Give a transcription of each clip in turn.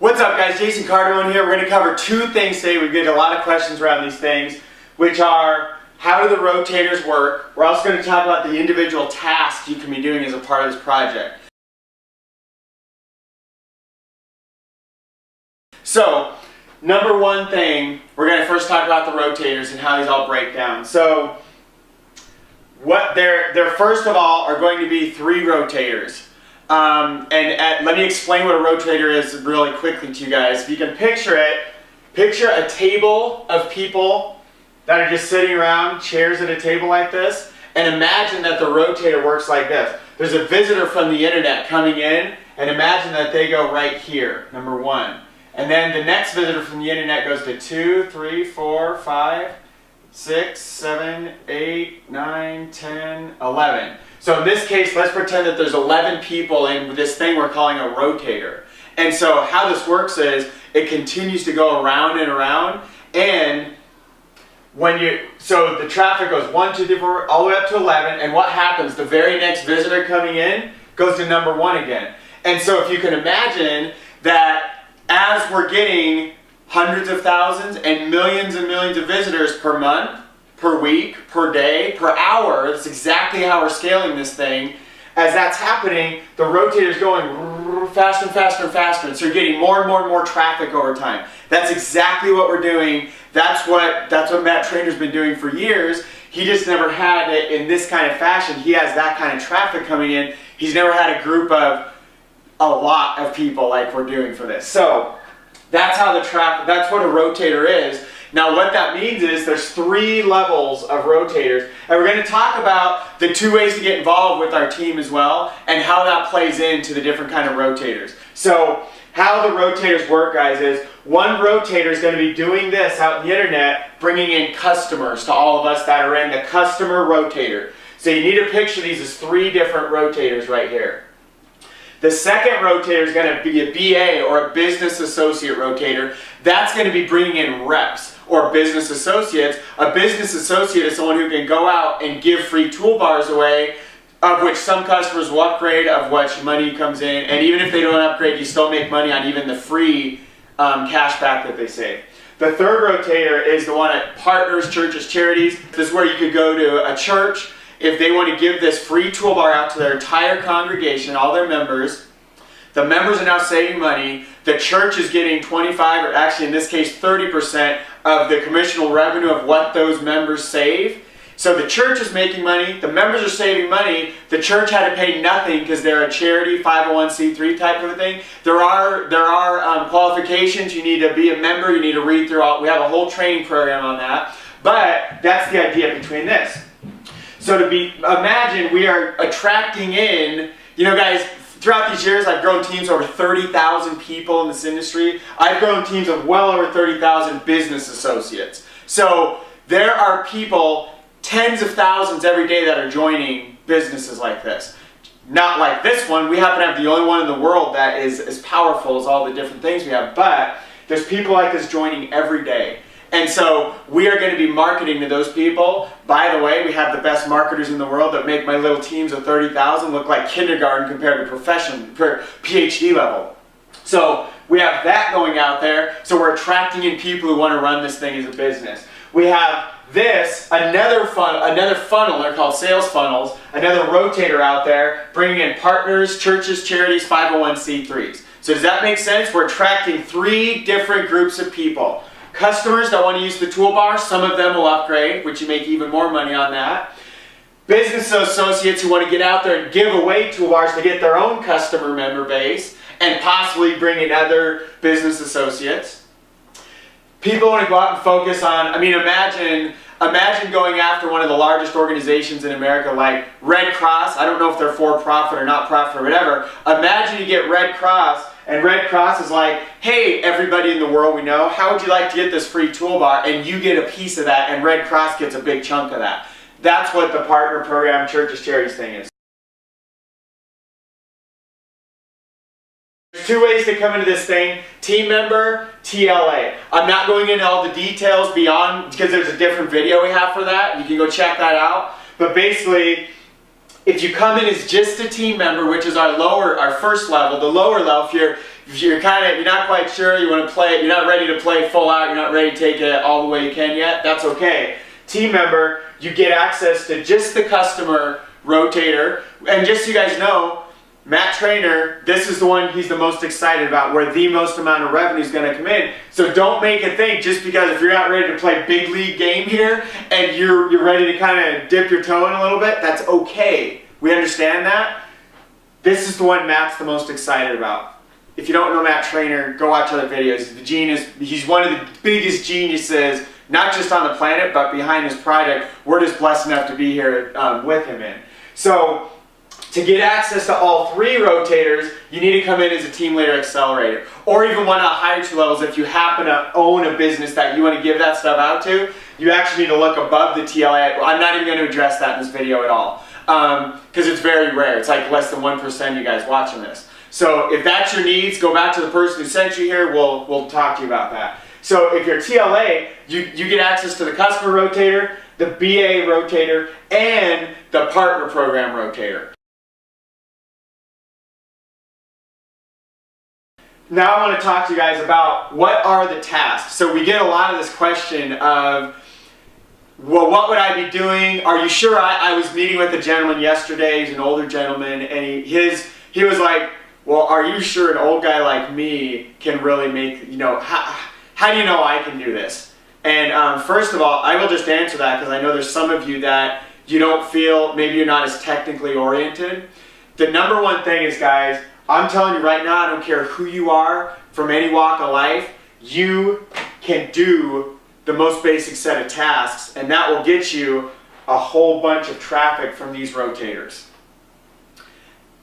What's up guys, Jason Cardamone here. We're going to cover two things today. We get a lot of questions around these things, which are how do the rotators work? We're also going to talk about the individual tasks you can be doing as a part of this project. So, number one thing, we're going to first talk about the rotators and how these all break down. So, there first of all are going to be three rotators. Let me explain what a rotator is really quickly to you guys. If you can picture it, picture a table of people that are just sitting around, chairs at a table like this, and imagine that the rotator works like this. There's a visitor from the internet coming in, and imagine that they go right here, number one. And then the next visitor from the internet goes to 2, 3, 4, 5, 6, 7, 8, 9, 10, 11. So in this case, let's pretend that there's 11 people in this thing we're calling a rotator. And so how this works is it continues to go around and around, and so the traffic goes 1, 2, 3, 4, all the way up to 11, and what happens? The very next visitor coming in goes to number 1 again. And so if you can imagine that as we're getting hundreds of thousands and millions of visitors per month, per week, per day, per hour, that's exactly how we're scaling this thing. As that's happening, the rotator's going faster and faster and faster, and so you're getting more and more and more traffic over time. That's exactly what we're doing. That's what Matt Trainer's been doing for years. He just never had it in this kind of fashion. He has that kind of traffic coming in. He's never had a group of a lot of people like we're doing for this. So that's how that's what a rotator is. Now what that means is there's 3 levels of rotators, and we're going to talk about the 2 ways to get involved with our team as well, and how that plays into the different kind of rotators. So how the rotators work, guys, is one rotator is going to be doing this out in the internet, bringing in customers to all of us that are in the customer rotator. So you need to picture these as 3 different rotators right here. The second rotator is going to be a BA, or a business associate rotator. That's going to be bringing in reps or business associates. A business associate is someone who can go out and give free toolbars away, of which some customers will upgrade, of which money comes in, and even if they don't upgrade, you still make money on even the free cash back that they save. The third rotator is the one at partners, churches, charities. This is where you could go to a church if they want to give this free toolbar out to their entire congregation, all their members. The members are now saving money. The church is getting 25, or actually in this case 30% of the commissional revenue of what those members save. So the church is making money, the members are saving money, the church had to pay nothing because they're a charity, 501c3 type of a thing. There are qualifications. You need to be a member, you need to read through all, we have a whole training program on that. But that's the idea between this. So imagine we are attracting in, guys, throughout these years I've grown teams of over 30,000 people in this industry. I've grown teams of well over 30,000 business associates. So there are people, tens of thousands every day that are joining businesses like this. Not like this one. We happen to have the only one in the world that is as powerful as all the different things we have. But there's people like this joining every day. And so we are going to be marketing to those people. By the way, we have the best marketers in the world that make my little teams of 30,000 look like kindergarten compared to PhD level. So we have that going out there. So we're attracting in people who want to run this thing as a business. We have this, another funnel, they're called sales funnels, another rotator out there, bringing in partners, churches, charities, 501c3s. So does that make sense? We're attracting 3 different groups of people. Customers that want to use the toolbar, some of them will upgrade, which you make even more money on that. Business associates who want to get out there and give away toolbars to get their own customer member base and possibly bring in other business associates. People want to go out and focus on, imagine going after one of the largest organizations in America like Red Cross. I don't know if they're for-profit or not profit or whatever. Imagine you get Red Cross, and Red Cross is like, hey, everybody in the world we know, how would you like to get this free toolbar? And you get a piece of that, and Red Cross gets a big chunk of that. That's what the partner program, churches, charities thing is. There's 2 ways to come into this thing: team member, TLA. I'm not going into all the details beyond, because there's a different video we have for that. You can go check that out. But basically, if you come in as just a team member, which is our first level, the lower level, if you're not quite sure, you want to play, you're not ready to play full out, you're not ready to take it all the way you can yet, that's okay. Team member, you get access to just the customer rotator. And just so you guys know, Matt Trainer, this is the one he's the most excited about, where the most amount of revenue is going to come in. So don't make it think just because if you're not ready to play big league game here and you're ready to kind of dip your toe in a little bit, that's okay. We understand that. This is the one Matt's the most excited about. If you don't know Matt Trainer, go watch other videos. He's the genius. He's one of the biggest geniuses, not just on the planet, but behind his project. We're just blessed enough to be here with him in. So, to get access to all 3 rotators, you need to come in as a team leader accelerator. Or even one of the higher 2 levels, if you happen to own a business that you want to give that stuff out to, you actually need to look above the TLA. I'm not even going to address that in this video at all. Because it's very rare. It's like less than 1% of you guys watching this. So if that's your needs, go back to the person who sent you here. We'll talk to you about that. So if you're TLA, you get access to the customer rotator, the BA rotator, and the partner program rotator. Now I want to talk to you guys about what are the tasks. So we get a lot of this question of, well, what would I be doing? Are you sure? I was meeting with a gentleman yesterday. He's an older gentleman, and he was like, well, are you sure an old guy like me can really make, how do you know I can do this? And first of all, I will just answer that because I know there's some of you that you don't feel, maybe you're not as technically oriented. The number one thing is, guys, I'm telling you right now, I don't care who you are, from any walk of life, you can do the most basic set of tasks, and that will get you a whole bunch of traffic from these rotators.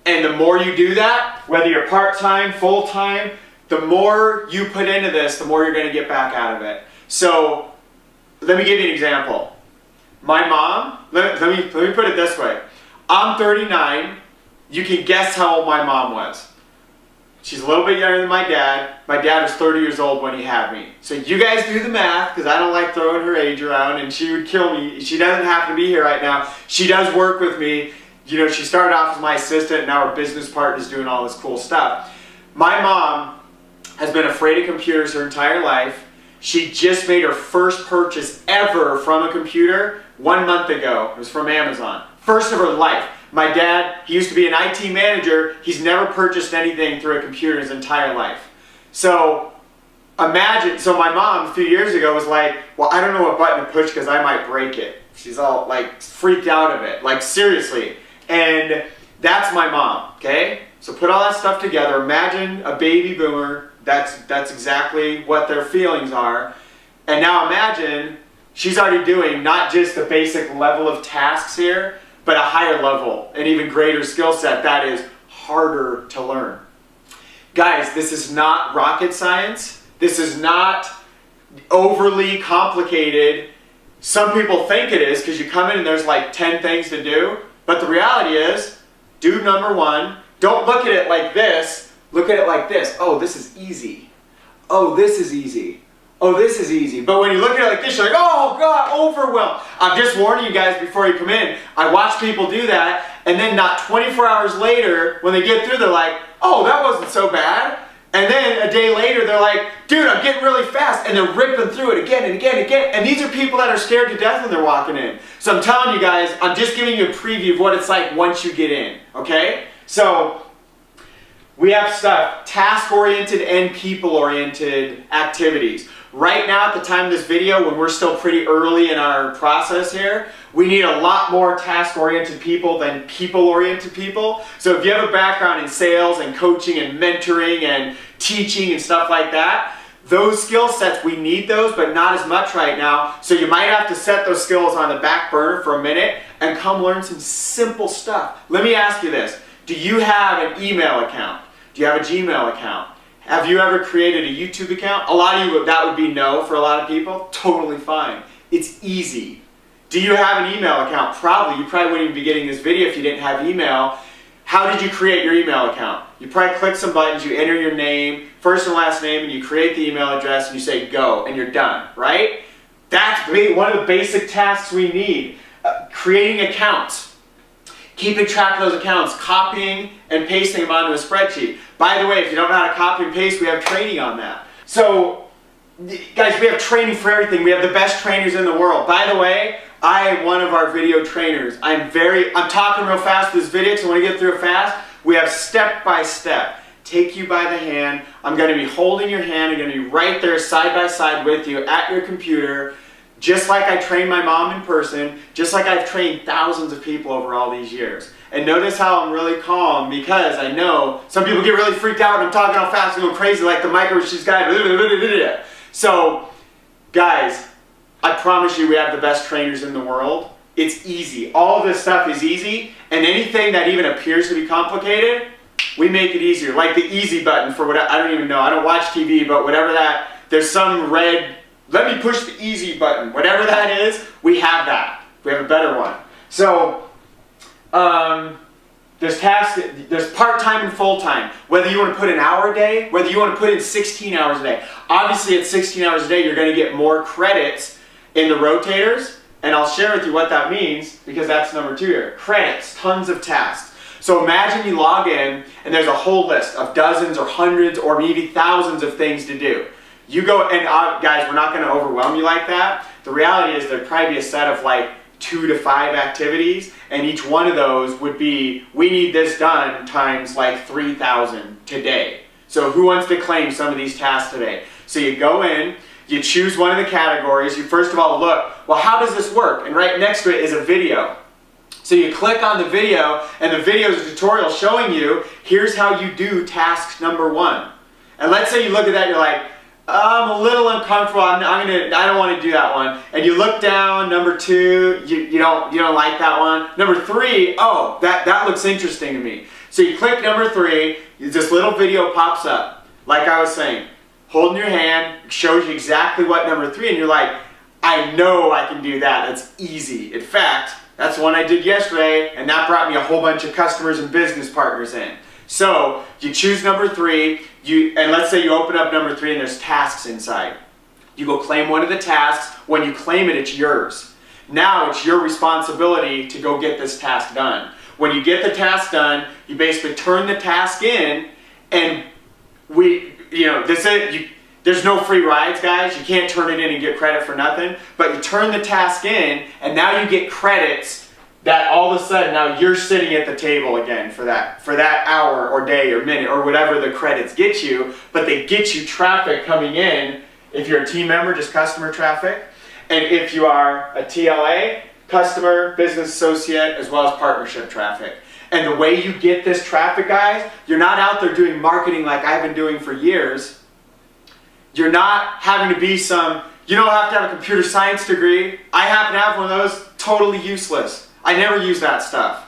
And the more you do that, whether you're part-time, full-time, the more you put into this, the more you're going to get back out of it. So, let me give you an example. My mom, let me put it this way. I'm 39. You can guess how old my mom was. She's a little bit younger than my dad. My dad was 30 years old when he had me. So you guys do the math, because I don't like throwing her age around, and she would kill me. She doesn't have to be here right now. She does work with me. She started off as my assistant, and now her business partner is doing all this cool stuff. My mom has been afraid of computers her entire life. She just made her first purchase ever from a computer 1 month ago. It was from Amazon. First of her life. My dad, he used to be an IT manager. He's never purchased anything through a computer his entire life. So imagine, so my mom a few years ago was like, well, I don't know what button to push because I might break it. She's all like freaked out of it, like seriously. And that's my mom, okay? So put all that stuff together. Imagine a baby boomer. That's exactly what their feelings are. And now imagine she's already doing not just the basic level of tasks here, but a higher level, an even greater skill set that is harder to learn. Guys, this is not rocket science. This is not overly complicated. Some people think it is because you come in and there's like 10 things to do. But the reality is, do number 1, don't look at it like this. Look at it like this. Oh, this is easy. Oh, this is easy. Oh, this is easy. But when you look at it like this, you're like, oh God, overwhelmed. I'm just warning you guys before you come in. I watch people do that, and then not 24 hours later, when they get through, they're like, oh, that wasn't so bad. And then a day later, they're like, dude, I'm getting really fast. And they're ripping through it again and again and again. And these are people that are scared to death when they're walking in. So I'm telling you guys, I'm just giving you a preview of what it's like once you get in, okay? So we have stuff, task-oriented and people-oriented activities. Right now, at the time of this video, when we're still pretty early in our process here, we need a lot more task-oriented people than people-oriented people. So if you have a background in sales and coaching and mentoring and teaching and stuff like that, those skill sets, we need those, but not as much right now. So you might have to set those skills on the back burner for a minute and come learn some simple stuff. Let me ask you this. Do you have an email account? Do you have a Gmail account? Have you ever created a YouTube account? A lot of you, that would be no for a lot of people. Totally fine. It's easy. Do you have an email account? Probably. You probably wouldn't even be getting this video if you didn't have email. How did you create your email account? You probably click some buttons, you enter your name, first and last name, and you create the email address, and you say go, and you're done, right? That's one of the basic tasks we need. Creating accounts. keeping track of those accounts, copying and pasting them onto a spreadsheet. By the way, if you don't know how to copy and paste, we have training on that. So, guys, we have training for everything. We have the best trainers in the world. By the way, I am one of our video trainers. I'm talking real fast for this video, so I want to get through it fast. We have step by step. Take you by the hand. I'm going to be holding your hand. I'm going to be right there side by side with you at your computer. Just like I trained my mom in person, just like I've trained thousands of people over all these years. And notice how I'm really calm, because I know some people get really freaked out when I'm talking all fast and going crazy like the microchip's guy. So, guys, I promise you we have the best trainers in the world. It's easy. All of this stuff is easy, and anything that even appears to be complicated, we make it easier. Like the easy button for what, I don't even know, I don't watch TV, but whatever that, there's some red, let me push the easy button. Whatever that is, we have that. We have a better one. So, there's part-time and full-time. Whether you want to put an hour a day, whether you want to put in 16 hours a day. Obviously at 16 hours a day, you're going to get more credits in the rotators, and I'll share with you what that means, because that's number 2 here. Credits, tons of tasks. So imagine you log in, and there's a whole list of dozens or hundreds or maybe thousands of things to do. You go, and guys, we're not going to overwhelm you like that. The reality is there'd probably be a set of like 2 to 5 activities, and each one of those would be, we need this done times like 3,000 today. So who wants to claim some of these tasks today? So you go in, you choose one of the categories, you first of all look, well, how does this work? And right next to it is a video. So you click on the video, and the video is a tutorial showing you, here's how you do task number 1. And let's say you look at that, you're like, I'm a little uncomfortable, I don't want to do that one. And you look down, number 2, you don't like that one. Number 3, oh, that looks interesting to me. So you click number 3, this little video pops up. Like I was saying, holding your hand, shows you exactly what number 3, and you're like, I know I can do that, that's easy. In fact, that's one I did yesterday, and that brought me a whole bunch of customers and business partners in. So, you choose number 3, and let's say you open up number 3 and there's tasks inside. You go claim one of the tasks. When you claim it, it's yours. Now it's your responsibility to go get this task done. When you get the task done, you basically turn the task in, and there's no free rides, guys. You can't turn it in and get credit for nothing, but you turn the task in, and now you get credits that all of a sudden now you're sitting at the table again for that hour or day or minute or whatever the credits get you, but they get you traffic coming in. If you're a team member, just customer traffic, and if you are a TLA, customer, business associate, as well as partnership traffic. And the way you get this traffic, guys, you're not out there doing marketing like I've been doing for years. You're not having to be you don't have to have a computer science degree. I happen to have one of those, totally useless. I never use that stuff.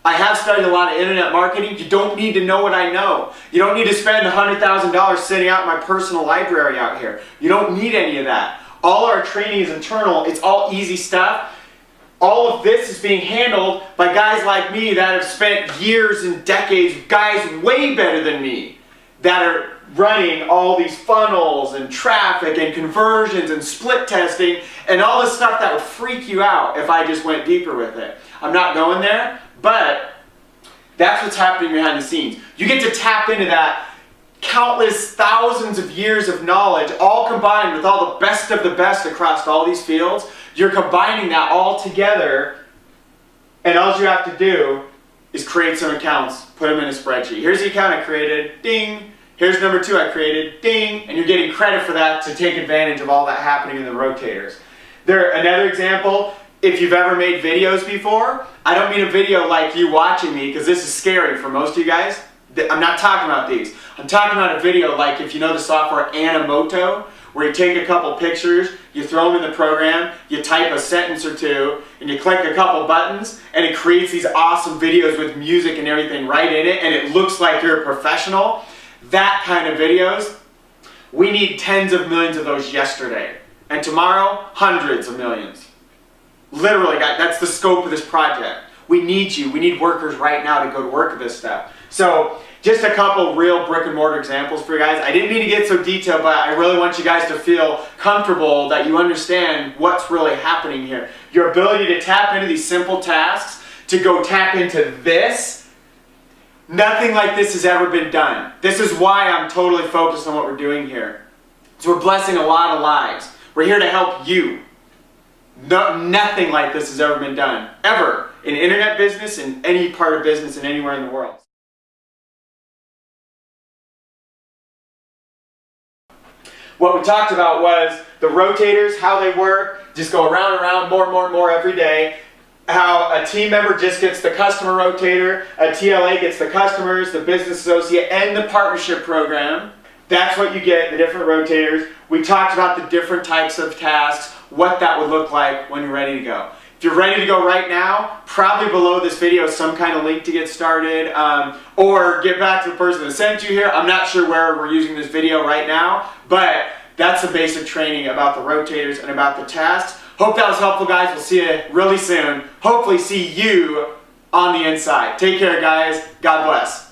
I have studied a lot of internet marketing. You don't need to know what I know. You don't need to spend $100,000 sitting out in my personal library out here. You don't need any of that. All our training is internal. It's all easy stuff. All of this is being handled by guys like me that have spent years and decades, guys way better than me, that are running all these funnels and traffic and conversions and split testing and all this stuff that would freak you out if I just went deeper with it. I'm not going there, but that's what's happening behind the scenes. You get to tap into that countless thousands of years of knowledge, all combined with all the best of the best across all these fields. You're combining that all together, and all you have to do is create some accounts, put them in a spreadsheet. Here's the account I created, ding. Here's number 2 I created, ding, and you're getting credit for that to take advantage of all that happening in the rotators. Another example, if you've ever made videos before, I don't mean a video like you watching me, because this is scary for most of you guys. I'm not talking about these. I'm talking about a video like, if you know the software Animoto, where you take a couple pictures, you throw them in the program, you type a sentence or 2, and you click a couple buttons, and it creates these awesome videos with music and everything right in it, and it looks like you're a professional. That kind of videos, we need tens of millions of those yesterday. And tomorrow, hundreds of millions. Literally, guys, that's the scope of this project. We need you. We need workers right now to go to work with this stuff. So, just a couple real brick and mortar examples for you guys. I didn't mean to get so detailed, but I really want you guys to feel comfortable that you understand what's really happening here. Your ability to tap into these simple tasks, to go tap into this. Nothing like this has ever been done. This is why I'm totally focused on what we're doing here. So we're blessing a lot of lives. We're here to help you. Nothing like this has ever been done, ever, in internet business, in any part of business, and anywhere in the world. What we talked about was the rotators, how they work, just go around and around more and more and more every day. How a team member just gets the customer rotator, a TLA gets the customers, the business associate, and the partnership program. That's what you get, the different rotators. We talked about the different types of tasks, what that would look like when you're ready to go. If you're ready to go right now, probably below this video is some kind of link to get started, or get back to the person that sent you here. I'm not sure where we're using this video right now, but that's the basic training about the rotators and about the tasks. Hope that was helpful, guys. We'll see you really soon. Hopefully see you on the inside. Take care, guys. God bless.